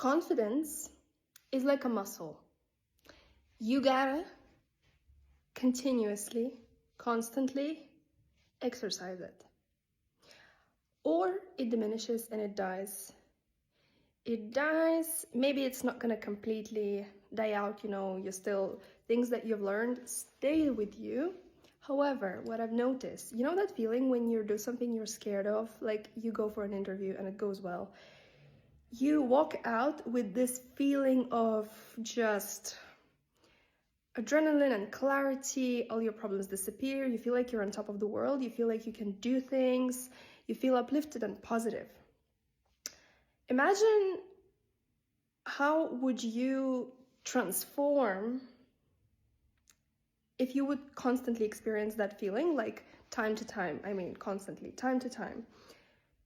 Confidence is like a muscle. You gotta continuously, constantly exercise it. Or it diminishes and it dies. It dies, maybe it's not gonna completely die out, you still, things that you've learned stay with you. However, what I've noticed, that feeling when you do something you're scared of, like you go for an interview and it goes well, you walk out with this feeling of just adrenaline and clarity, all your problems disappear, you feel like you're on top of the world, you feel like you can do things, you feel uplifted and positive. Imagine how would you transform if you would constantly experience that feeling, like time to time, constantly, time to time.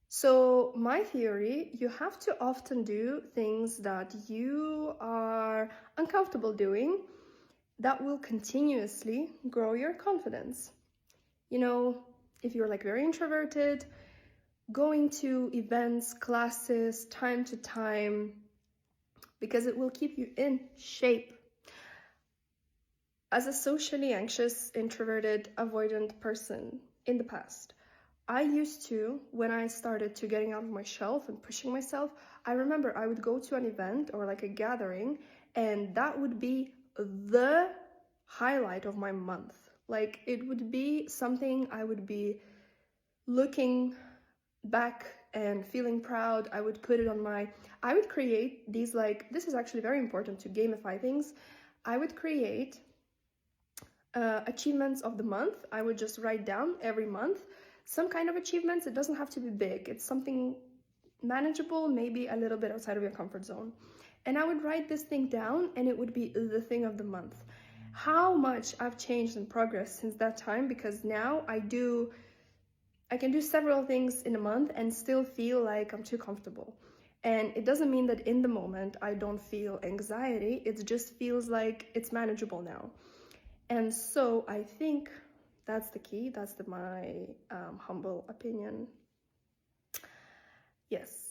So my theory, you have to often do things that you are uncomfortable doing that will continuously grow your confidence. If you're like very introverted, going to events, classes, time to time, because it will keep you in shape. As a socially anxious, introverted, avoidant person in the past, I used to, when I started to getting out of my shelf and pushing myself, I remember I would go to an event or like a gathering, and that would be the highlight of my month. Like, it would be something I would be looking back and feeling proud. I would put it on I would create these, like, this is actually very important to gamify things. I would create achievements of the month. I would just write down every month some kind of achievements. It doesn't have to be big. It's something manageable, maybe a little bit outside of your comfort zone. And I would write this thing down and it would be the thing of the month. How much I've changed and progressed since that time, because now I can do several things in a month and still feel like I'm too comfortable. And it doesn't mean that in the moment I don't feel anxiety. It just feels like it's manageable now. And so I think that's the key. That's my humble opinion. Yes.